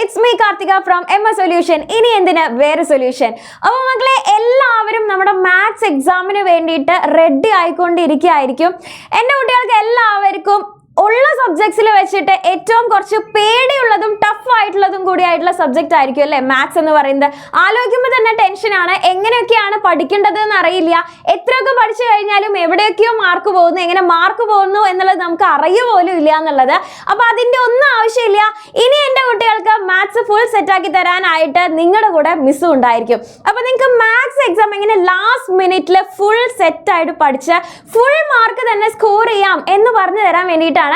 it's me Karthika from Emma Solution. ഇനി എന്തിന് വേറെ സൊല്യൂഷൻ. അപ്പോൾ മക്കളെ എല്ലാവരും നമ്മുടെ മാത്സ് എക്സാമിന് വേണ്ടിയിട്ട് റെഡി ആയിക്കൊണ്ടിരിക്കുകയായിരിക്കും. എൻ്റെ കുട്ടികൾക്ക് എല്ലാവർക്കും ഉള്ള സബ്ജക്ട്സിൽ വെച്ചിട്ട് ഏറ്റവും കുറച്ച് പേടിയുള്ളതും ടഫ് ആയിട്ടുള്ളതും കൂടിയായിട്ടുള്ള സബ്ജക്റ്റ് ആയിരിക്കും അല്ലേ മാത്സ് എന്ന് പറയുന്നത്. ആലോചിക്കുമ്പോൾ തന്നെ ടെൻഷനാണ്. എങ്ങനെയൊക്കെയാണ് പഠിക്കേണ്ടത് എന്ന് അറിയില്ല. എത്രയൊക്കെ പഠിച്ചു കഴിഞ്ഞാലും എവിടെയൊക്കെയോ മാർക്ക് പോകുന്നു, എങ്ങനെ മാർക്ക് പോകുന്നു എന്നുള്ളത് നമുക്ക് അറിയ പോലും ഇല്ല എന്നുള്ളത്. അപ്പൊ അതിന്റെ ഒന്നും ആവശ്യമില്ല. ഇനി എൻ്റെ കുട്ടികൾക്ക് മാത്സ് ഫുൾ സെറ്റാക്കി തരാനായിട്ട് നിങ്ങളുടെ കൂടെ മിസ്സും ഉണ്ടായിരിക്കും. അപ്പൊ നിങ്ങൾക്ക് മാത്സ് എക്സാം എങ്ങനെ ലാസ്റ്റ് മിനിറ്റിൽ ഫുൾ സെറ്റായിട്ട് പഠിച്ച് ഫുൾ മാർക്ക് തന്നെ സ്കോർ ചെയ്യാം എന്ന് പറഞ്ഞു തരാൻ വേണ്ടിയിട്ടാണ്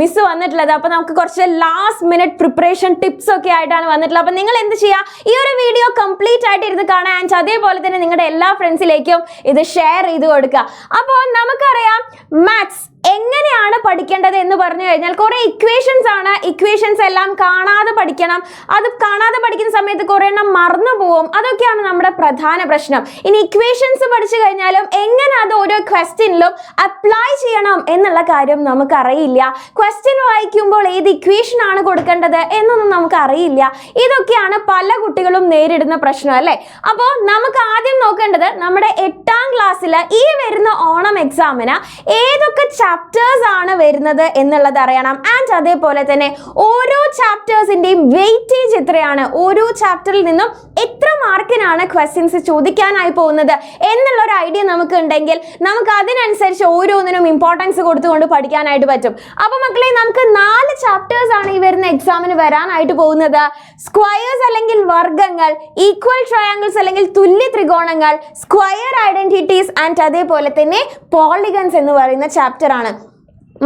മിസ് വന്നിട്ടുള്ളത്. അപ്പൊ നമുക്ക് കുറച്ച് ലാസ്റ്റ് മിനിറ്റ് പ്രിപ്പറേഷൻ ടിപ്സ് ഒക്കെ ആയിട്ടാണ് വന്നിട്ടുള്ളത്. അപ്പൊ നിങ്ങൾ എന്ത് ചെയ്യുക, ഈ ഒരു വീഡിയോ കംപ്ലീറ്റ് ആയിട്ട് ഇരുന്ന് കാണാൻ, ആൻഡ് അതേപോലെ തന്നെ നിങ്ങളുടെ എല്ലാ ഫ്രണ്ട്സിലേക്കും ഇത് ഷെയർ ചെയ്ത് കൊടുക്കുക. അപ്പോൾ നമുക്കറിയാം മാത്സ് എങ്ങനെയാണ് പഠിക്കേണ്ടത് എന്ന് പറഞ്ഞു കഴിഞ്ഞാൽ കുറെ ഇക്വേഷൻസ് ആണ്. ഇക്വേഷൻസ് എല്ലാം കാണാതെ പഠിക്കണം. അത് കാണാതെ പഠിക്കുന്ന സമയത്ത് കുറെ എണ്ണം മറന്നു പോവും. അതൊക്കെയാണ് നമ്മുടെ പ്രധാന പ്രശ്നം. ഇനി ഇക്വേഷൻസ് പഠിച്ചു കഴിഞ്ഞാലും എങ്ങനെ അത് ഓരോ ക്വസ്റ്റ്യനിലും അപ്ലൈ ചെയ്യണം എന്നുള്ള കാര്യം നമുക്കറിയില്ല. ക്വസ്റ്റ്യൻ വായിക്കുമ്പോൾ ഏത് ഇക്വേഷൻ ആണ് കൊടുക്കേണ്ടത് എന്നൊന്നും നമുക്ക് അറിയില്ല. ഇതൊക്കെയാണ് പല കുട്ടികളും നേരിടുന്ന പ്രശ്നം അല്ലേ. അപ്പോൾ നമുക്ക് ആദ്യം നോക്കേണ്ടത് നമ്മുടെ 8ാം ക്ലാസ്സിൽ ഈ വരുന്ന ഓണം എക്സാമിന് ഏതൊക്കെ ചാപ്റ്റേഴ്സ് ആണ് വരുന്നത് എന്നുള്ളത് അറിയണം. ആൻഡ് അതേപോലെ തന്നെ ഓരോ ചാപ്റ്റേഴ്സിന്റെയും വെയിറ്റേജ് എത്രയാണ്, ഓരോ ചാപ്റ്ററിൽ നിന്നും എത്ര മാർക്കിനാണ് ക്വസ്റ്റ്യൻസ് ചോദിക്കാനായി പോകുന്നത് എന്നുള്ള ഒരു ഐഡിയ നമുക്ക് ഉണ്ടെങ്കിൽ നമുക്ക് അതിനനുസരിച്ച് ഓരോന്നിനും ഇമ്പോർട്ടൻസ് കൊടുത്തുകൊണ്ട് പഠിക്കാനായിട്ട് പറ്റും. അപ്പൊ മക്കളെ നമുക്ക് 4 ചാപ്റ്റേഴ്സ് ആണ് ഈ വരുന്ന എക്സാമിന് വരാനായിട്ട് പോകുന്നത്. സ്ക്വയേഴ്സ് അല്ലെങ്കിൽ വർഗ്ഗങ്ങൾ, ഈക്വൽ ട്രയാങ്കിൾസ് അല്ലെങ്കിൽ തുല്യ ത്രികോണങ്ങൾ, സ്ക്വയർ ഐഡന്റിറ്റീസ് ആൻഡ് അതേപോലെ തന്നെ പോളിഗൺസ് എന്ന് പറയുന്ന ചാപ്റ്റർ ആണ്.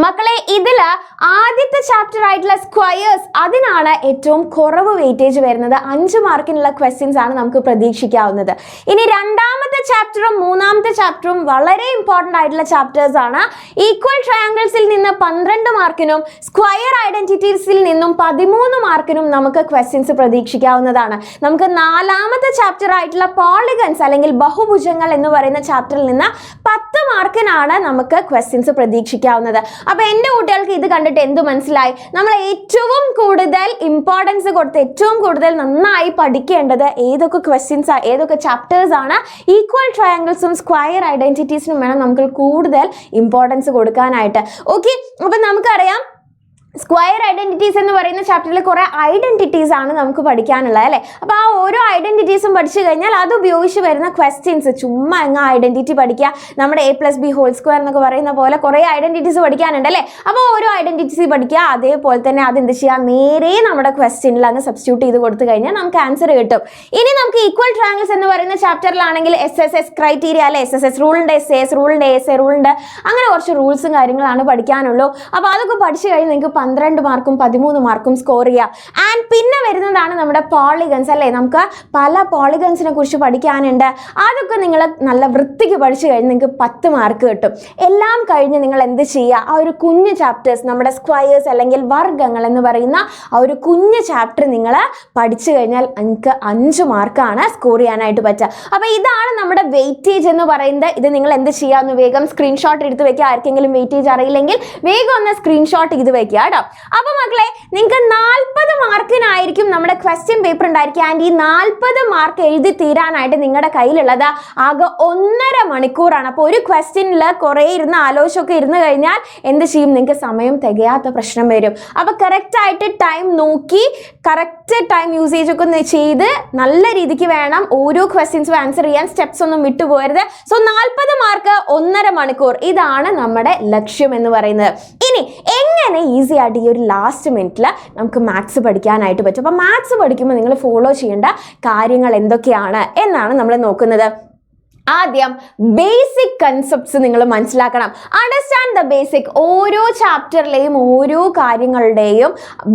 മക്കളെ ഇതില് ആദ്യത്തെ ചാപ്റ്റർ ആയിട്ടുള്ള സ്ക്വയേഴ്സ്, അതിനാണ് ഏറ്റവും കുറവ് വെയിറ്റേജ് വരുന്നത്. 5 മാർക്കിനുള്ള ക്വസ്റ്റ്യൻസ് ആണ് നമുക്ക് പ്രതീക്ഷിക്കാവുന്നത്. ഇനി രണ്ടാമത്തെ ചാപ്റ്ററും മൂന്നാമത്തെ ചാപ്റ്ററും വളരെ ഇമ്പോർട്ടൻ്റ് ആയിട്ടുള്ള ചാപ്റ്റേഴ്സ് ആണ്. ഈക്വൽ ട്രയാങ്കിൾസിൽ നിന്ന് 12 മാർക്കിനും സ്ക്വയർ ഐഡന്റിറ്റീസിൽ നിന്നും 13 മാർക്കിനും നമുക്ക് ക്വസ്റ്റ്യൻസ് പ്രതീക്ഷിക്കാവുന്നതാണ്. നമുക്ക് നാലാമത്തെ ചാപ്റ്റർ ആയിട്ടുള്ള പോളിഗൺസ് അല്ലെങ്കിൽ ബഹുഭുജങ്ങൾ എന്ന് പറയുന്ന ചാപ്റ്ററിൽ നിന്ന് 10 മാർക്കിനാണ് നമുക്ക് ക്വസ്റ്റ്യൻസ് പ്രതീക്ഷിക്കാവുന്നത്. അപ്പൊ എൻ്റെ കുട്ടികൾക്ക് ഇത് കണ്ടിട്ട് എന്ത് മനസ്സിലായി? നമ്മൾ ഏറ്റവും കൂടുതൽ ഇമ്പോർട്ടൻസ് കൊടുത്ത് ഏറ്റവും കൂടുതൽ നന്നായി പഠിക്കേണ്ടത് ഏതൊക്കെ ക്വസ്റ്റ്യൻസ്, ഏതൊക്കെ ചാപ്റ്റേഴ്സ് ആണ്. ഈക്വൽ ട്രയാങ്കിൾസും സ്ക്വയർ ഐഡന്റിറ്റീസിനും വേണം നമുക്ക് കൂടുതൽ ഇമ്പോർട്ടൻസ് കൊടുക്കാനായിട്ട്. ഓക്കെ, അപ്പൊ നമുക്കറിയാം സ്ക്വയർ ഐഡന്റിറ്റീസ് എന്ന് പറയുന്ന ചാപ്റ്ററിൽ കുറെ ഐഡന്റിറ്റീസ് ആണ് നമുക്ക് പഠിക്കാനുള്ളത് അല്ലേ. അപ്പോൾ ആ ഓരോ ഐഡന്റിറ്റീസും പഠിച്ചു കഴിഞ്ഞാൽ അത് ഉപയോഗിച്ച് വരുന്ന ക്വസ്റ്റ്യൻസ്, ചുമ്മാ അങ്ങ് ഐഡന്റിറ്റി പഠിക്കുക, നമ്മുടെ A+B² എന്നൊക്കെ പറയുന്ന പോലെ കുറെ ഐഡന്റിറ്റീസ് പഠിക്കാനുണ്ട് അല്ലേ. അപ്പോൾ ഓരോ ഐഡന്റിറ്റീസ് പഠിക്കുക, അതേപോലെ തന്നെ അത് എന്ത് ചെയ്യുക, നേരെ നമ്മുടെ ക്വസ്റ്റ്യനിൽ അങ്ങ് സബ്സ്റ്റിറ്റ്യൂട്ട് ചെയ്ത് കൊടുത്തു കഴിഞ്ഞാൽ നമുക്ക് ആൻസർ കിട്ടും. ഇനി നമുക്ക് ഈക്വൽ ട്രയാങ്കിൾസ് എന്ന് പറയുന്ന ചാപ്റ്ററിലാണെങ്കിൽ SSS ക്രൈറ്റീരിയ അല്ലെ, SSS റൂളുണ്ട്, SAS റൂളുണ്ട്, ASA റൂളുണ്ട്, അങ്ങനെ കുറച്ച് റൂൾസും കാര്യങ്ങളാണ് പഠിക്കാനുള്ളൂ. അപ്പോൾ അതൊക്കെ പഠിച്ചു കഴിഞ്ഞ് നിങ്ങൾക്ക് 12 മാർക്കും 13 മാർക്കും സ്കോർ ചെയ്യാം. ആൻഡ് പിന്നെ വരുന്നതാണ് നമ്മുടെ പോളിഗൺസ് അല്ലേ. നമുക്ക് പല പോളിഗൺസിനെ കുറിച്ച് പഠിക്കാനുണ്ട്. അതൊക്കെ നിങ്ങൾ നല്ല വൃത്തിക്ക് പഠിച്ചു കഴിഞ്ഞ് നിങ്ങൾക്ക് 10 മാർക്ക് കിട്ടും. എല്ലാം കഴിഞ്ഞ് നിങ്ങൾ എന്ത് ചെയ്യുക, ആ ഒരു കുഞ്ഞു ചാപ്റ്റേഴ്സ്, നമ്മുടെ സ്ക്വയേഴ്സ് അല്ലെങ്കിൽ വർഗ്ഗങ്ങൾ എന്ന് പറയുന്ന ആ ഒരു കുഞ്ഞു ചാപ്റ്റർ നിങ്ങൾ പഠിച്ചു കഴിഞ്ഞാൽ നിങ്ങൾക്ക് 5 മാർക്കാണ് സ്കോർ ചെയ്യാനായിട്ട് പറ്റുക. അപ്പോൾ ഇതാണ് നമ്മുടെ വെയിറ്റേജ് എന്ന് പറയുന്നത്. ഇത് നിങ്ങൾ എന്ത് ചെയ്യുക, ഒന്ന് വേഗം സ്ക്രീൻഷോട്ട് എടുത്ത് വെക്കുക. ആർക്കെങ്കിലും വെയിറ്റേജ് അറിയില്ലെങ്കിൽ വേഗം ഒന്ന് സ്ക്രീൻഷോട്ട് ചെയ്ത് വെക്കുക കേട്ടോ. അപ്പൊ മക്കളെ നിങ്ങൾക്ക് 40 മാർക്കിനായിരിക്കും നമ്മുടെ ക്വസ്റ്റ്യൻ പേപ്പർ ഉണ്ടായിരിക്കുക. ആൻഡ് ഈ 40 മാർക്ക് എഴുതി തീരാനായിട്ട് നിങ്ങളുടെ കയ്യിലുള്ളത് ആകെ 1.5 മണിക്കൂറാണ്. അപ്പോൾ ഒരു ക്വസ്റ്റ്യനിൽ കുറേ ഇരുന്ന് ആലോചിച്ചൊക്കെ ഇരുന്ന് കഴിഞ്ഞാൽ എന്ത് ചെയ്യും, നിങ്ങൾക്ക് സമയം തികയാത്ത പ്രശ്നം വരും. അപ്പൊ കറക്റ്റ് ആയിട്ട് ടൈം നോക്കി കറക്റ്റ് ടൈം യൂസേജ് ഒക്കെ ചെയ്ത് നല്ല രീതിക്ക് വേണം ഓരോ ക്വസ്റ്റ്യൻസും ആൻസർ ചെയ്യാൻ. സ്റ്റെപ്സ് ഒന്നും വിട്ടുപോകരുത്. സോ 40 മാർക്ക് 1.5 മണിക്കൂർ, ഇതാണ് നമ്മുടെ ലക്ഷ്യം എന്ന് പറയുന്നത്. ഇനി എങ്ങനെ ഈസി ആയിട്ട് ഈ ഒരു ലാസ്റ്റ് മിനിറ്റിൽ നമുക്ക് മാത്സ് പഠിക്കാനായിട്ട് പറ്റും. അപ്പോൾ മാത്സ് പഠിക്കുമ്പോൾ നിങ്ങൾ ഫോളോ ചെയ്യേണ്ട കാര്യങ്ങൾ എന്തൊക്കെയാണ് എന്നാണ് നമ്മൾ നോക്കുന്നത്. ആദ്യം ബേസിക് കൺസെപ്റ്റ്സ് നിങ്ങൾ മനസ്സിലാക്കണം. Understand the basic. ഓരോ ചാപ്റ്ററിലെയും ഓരോ കാര്യങ്ങളുടെയും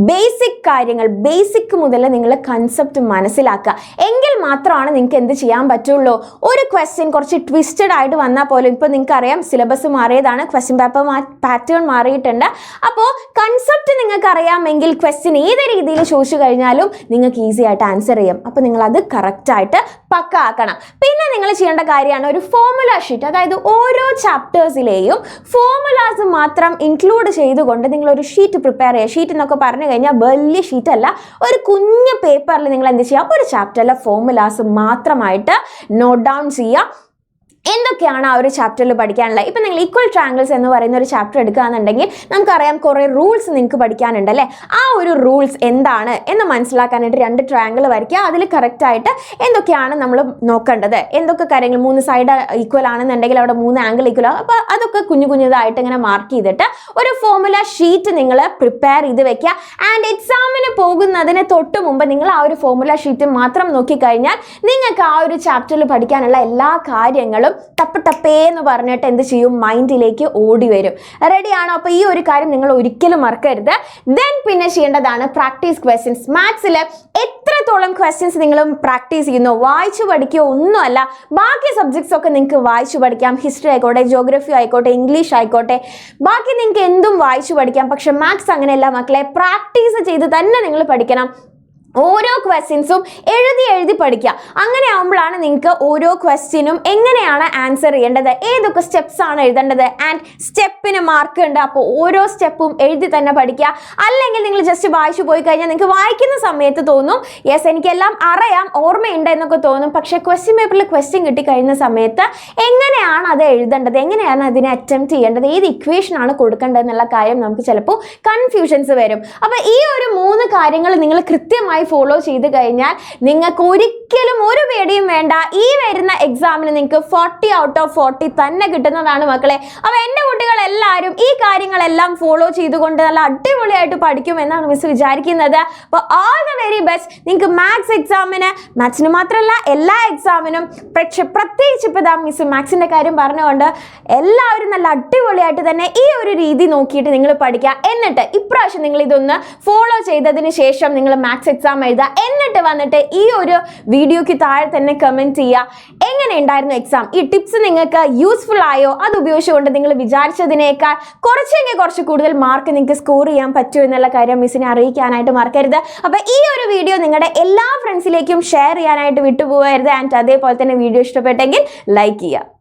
ബേസിക് കാര്യങ്ങൾ, ബേസിക് മുതൽ നിങ്ങൾ കൺസെപ്റ്റ് മനസ്സിലാക്കുക. എങ്കിൽ മാത്രമാണ് നിങ്ങൾക്ക് എന്ത് ചെയ്യാൻ പറ്റുള്ളൂ. ഒരു ക്വസ്റ്റ്യൻ കുറച്ച് ട്വിസ്റ്റഡ് ആയിട്ട് വന്നാൽ പോലും, ഇപ്പോൾ നിങ്ങൾക്ക് അറിയാം സിലബസ് മാറിയതാണ്, ക്വസ്റ്റ്യൻ പേപ്പർ പാറ്റേൺ മാറിയിട്ടുണ്ട്. അപ്പോൾ കൺസെപ്റ്റ് നിങ്ങൾക്ക് അറിയാമെങ്കിൽ ക്വസ്റ്റ്യൻ ഏത് രീതിയിൽ ചോദിച്ചു കഴിഞ്ഞാലും നിങ്ങൾക്ക് ഈസി ആയിട്ട് ആൻസർ ചെയ്യും. അപ്പോൾ നിങ്ങൾ അത് കറക്റ്റായിട്ട് പക്ക ആക്കണം. പിന്നെ നിങ്ങൾ ചെയ്യേണ്ട കാര്യം കാര്യമാണ് ഒരു ഫോർമുല ഷീറ്റ്. അതായത് ഓരോ ചാപ്റ്റേഴ്സിലെയും ഫോർമുലാസ് മാത്രം ഇൻക്ലൂഡ് ചെയ്തുകൊണ്ട് നിങ്ങളൊരു ഷീറ്റ് പ്രിപ്പയർ ചെയ്യുക. ഷീറ്റ് എന്നൊക്കെ പറഞ്ഞു കഴിഞ്ഞാൽ വലിയ ഷീറ്റ് അല്ല, ഒരു കുഞ്ഞു പേപ്പറിൽ നിങ്ങൾ എന്ത് ചെയ്യുക, ഒരു ചാപ്റ്ററിലെ ഫോർമുലാസ് മാത്രമായിട്ട് നോട്ട് ഡൗൺ ചെയ്യുക. എന്തൊക്കെയാണ് ആ ഒരു ചാപ്റ്ററിൽ പഠിക്കാനുള്ളത്. ഇപ്പം നിങ്ങൾ ഈക്വൽ ട്രയാങ്കിൾസ് എന്ന് പറയുന്ന ഒരു ചാപ്റ്റർ എടുക്കുകയാണെന്നുണ്ടെങ്കിൽ നമുക്കറിയാം കുറേ റൂൾസ് നിങ്ങൾക്ക് പഠിക്കാനുണ്ട് അല്ലേ. ആ ഒരു റൂൾസ് എന്താണ് എന്ന് മനസ്സിലാക്കാനായിട്ട് 2 ട്രയാങ്കിൾ വരയ്ക്കുക. അതിൽ കറക്റ്റായിട്ട് എന്തൊക്കെയാണ് നമ്മൾ നോക്കേണ്ടത്, എന്തൊക്കെ കാര്യങ്ങൾ, 3 സൈഡ് ഈക്വൽ ആണെന്നുണ്ടെങ്കിൽ അവിടെ 3 ആംഗിൾ ഈക്വൽ ആവും. അപ്പോൾ അതൊക്കെ കുഞ്ഞുതായിട്ട് ഇങ്ങനെ മാർക്ക് ചെയ്തിട്ട് ഒരു ഫോർമുല ഷീറ്റ് നിങ്ങൾ പ്രിപ്പയർ ചെയ്ത് വെക്കുക. ആൻഡ് എക്സാമിന് പോകുന്നതിന് തൊട്ട് മുമ്പ് നിങ്ങൾ ആ ഒരു ഫോർമുല ഷീറ്റ് മാത്രം നോക്കിക്കഴിഞ്ഞാൽ നിങ്ങൾക്ക് ആ ഒരു ചാപ്റ്ററിൽ പഠിക്കാനുള്ള എല്ലാ കാര്യങ്ങളും ടപ്പേന്ന് പറഞ്ഞിട്ട് എന്ത് ചെയ്യും, മൈൻഡിലേക്ക് ഓടി വരും. റെഡിയാണോ? അപ്പോൾ ഈ ഒരു കാര്യം നിങ്ങൾ ഒരിക്കലും മറക്കരുത്. ദെൻ പിന്നെ ചെയ്യേണ്ടതാണ് പ്രാക്ടീസ് ക്വസ്റ്റ്യൻസ്. മാത്സിൽ എത്രത്തോളം ക്വസ്റ്റ്യൻസ് നിങ്ങൾ പ്രാക്ടീസ് ചെയ്യുന്നു, വായിച്ചു പഠിക്കുക ഒന്നുമല്ല, ബാക്കി സബ്ജക്ട്സ് ഒക്കെ നിങ്ങൾക്ക് വായിച്ചു പഠിക്കാം. ഹിസ്റ്ററി ആയിക്കോട്ടെ, ജോഗ്രഫി ആയിക്കോട്ടെ, ഇംഗ്ലീഷ് ആയിക്കോട്ടെ, ബാക്കി നിങ്ങൾക്ക് എന്തും വായിച്ചു പഠിക്കാം. പക്ഷെ മാത്സ് അങ്ങനെയല്ല മക്കളെ, പ്രാക്ടീസ് ചെയ്ത് തന്നെ നിങ്ങൾ പഠിക്കണം. ഓരോ ക്വസ്റ്റ്യൻസും എഴുതി പഠിക്കുക. അങ്ങനെ ആകുമ്പോഴാണ് നിങ്ങൾക്ക് ഓരോ ക്വസ്റ്റ്യനും എങ്ങനെയാണ് ആൻസർ ചെയ്യേണ്ടത്, ഏതൊക്കെ സ്റ്റെപ്സ് ആണ് എഴുതേണ്ടത്, ആൻഡ് സ്റ്റെപ്പിന് മാർക്ക് ഉണ്ട്. അപ്പോൾ ഓരോ സ്റ്റെപ്പും എഴുതി തന്നെ പഠിക്കുക. അല്ലെങ്കിൽ നിങ്ങൾ ജസ്റ്റ് വായിച്ചു പോയി കഴിഞ്ഞാൽ നിങ്ങൾക്ക് വായിക്കുന്ന സമയത്ത് തോന്നും യെസ് എനിക്കെല്ലാം അറിയാം, ഓർമ്മയുണ്ട് എന്നൊക്കെ തോന്നും. പക്ഷേ ക്വസ്റ്റ്യൻ പേപ്പറിൽ ക്വസ്റ്റ്യൻ കിട്ടിക്കഴിയുന്ന സമയത്ത് എങ്ങനെയാണ് അത് എഴുതേണ്ടത്, എങ്ങനെയാണ് അതിനെ അറ്റംപ്റ്റ് ചെയ്യേണ്ടത്, ഏത് ഇക്വേഷനാണ് കൊടുക്കേണ്ടത് എന്നുള്ള കാര്യം നമുക്ക് ചിലപ്പോൾ കൺഫ്യൂഷൻസ് വരും. അപ്പോൾ ഈ ഒരു 3 കാര്യങ്ങൾ നിങ്ങൾ കൃത്യമായി ഫോളോ ചെയ്ത് കഴിഞ്ഞാൽ നിങ്ങൾക്ക് ഒരിക്കലും ഒരു പേടിയും വേണ്ട. ഈ വരുന്ന എക്സാമിന് നിങ്ങൾക്ക് 40 ഔട്ട് ഓഫ് 40 തന്നെ കിട്ടുന്നതാണ് മക്കളെ. അപ്പോൾ എൻ്റെ കുട്ടികൾ എല്ലാവരും ഈ കാര്യങ്ങളെല്ലാം ഫോളോ ചെയ്തുകൊണ്ട് നല്ല അടിപൊളിയായിട്ട് പഠിക്കുമെന്നാണ് മിസ് വിചാരിക്കുന്നത്. അപ്പോൾ ഓൾ ദ വെരി ബെസ്റ്റ്. നിങ്ങൾക്ക് മാത്സ് എക്സാമിന്, മാത്സിന് മാത്രമല്ല എല്ലാ എക്സാമിനും, പ്രത്യേകിച്ച് ഇപ്പോൾ ഇതാ മിസ് മാത്സിൻ്റെ കാര്യം പറഞ്ഞുകൊണ്ട് എല്ലാവരും നല്ല അടിപൊളിയായിട്ട് തന്നെ ഈ ഒരു രീതി നോക്കിയിട്ട് നിങ്ങൾ പഠിക്കുക. എന്നിട്ട് ഇപ്രാവശ്യം നിങ്ങൾ ഇതൊന്ന് ഫോളോ ചെയ്തതിന് ശേഷം നിങ്ങൾ മാത്സ് എക്സാം എഴുതുക. എന്നിട്ട് വന്നിട്ട് ഈ ഒരു വീഡിയോയ്ക്ക് താഴെ തന്നെ കമൻറ്റ് ചെയ്യുക എങ്ങനെ ഉണ്ടായിരുന്നു എക്സാം, ഈ ടിപ്സ് നിങ്ങൾക്ക് യൂസ്ഫുൾ ആയോ, അത് ഉപയോഗിച്ചുകൊണ്ട് നിങ്ങൾ വിചാരിച്ചതിനേക്കാൾ കുറച്ച് കൂടുതൽ മാർക്ക് നിങ്ങൾക്ക് സ്കോർ ചെയ്യാൻ പറ്റുമോ എന്നുള്ള കാര്യം മിസ്സിനെ അറിയിക്കാനായിട്ട് മറക്കരുത്. അപ്പോൾ ഈ ഒരു വീഡിയോ നിങ്ങളുടെ എല്ലാ ഫ്രണ്ട്സിലേക്കും ഷെയർ ചെയ്യാനായിട്ട് വിട്ടുപോകരുത്. ആൻഡ് അതേപോലെ തന്നെ വീഡിയോ ഇഷ്ടപ്പെട്ടെങ്കിൽ ലൈക്ക് ചെയ്യുക.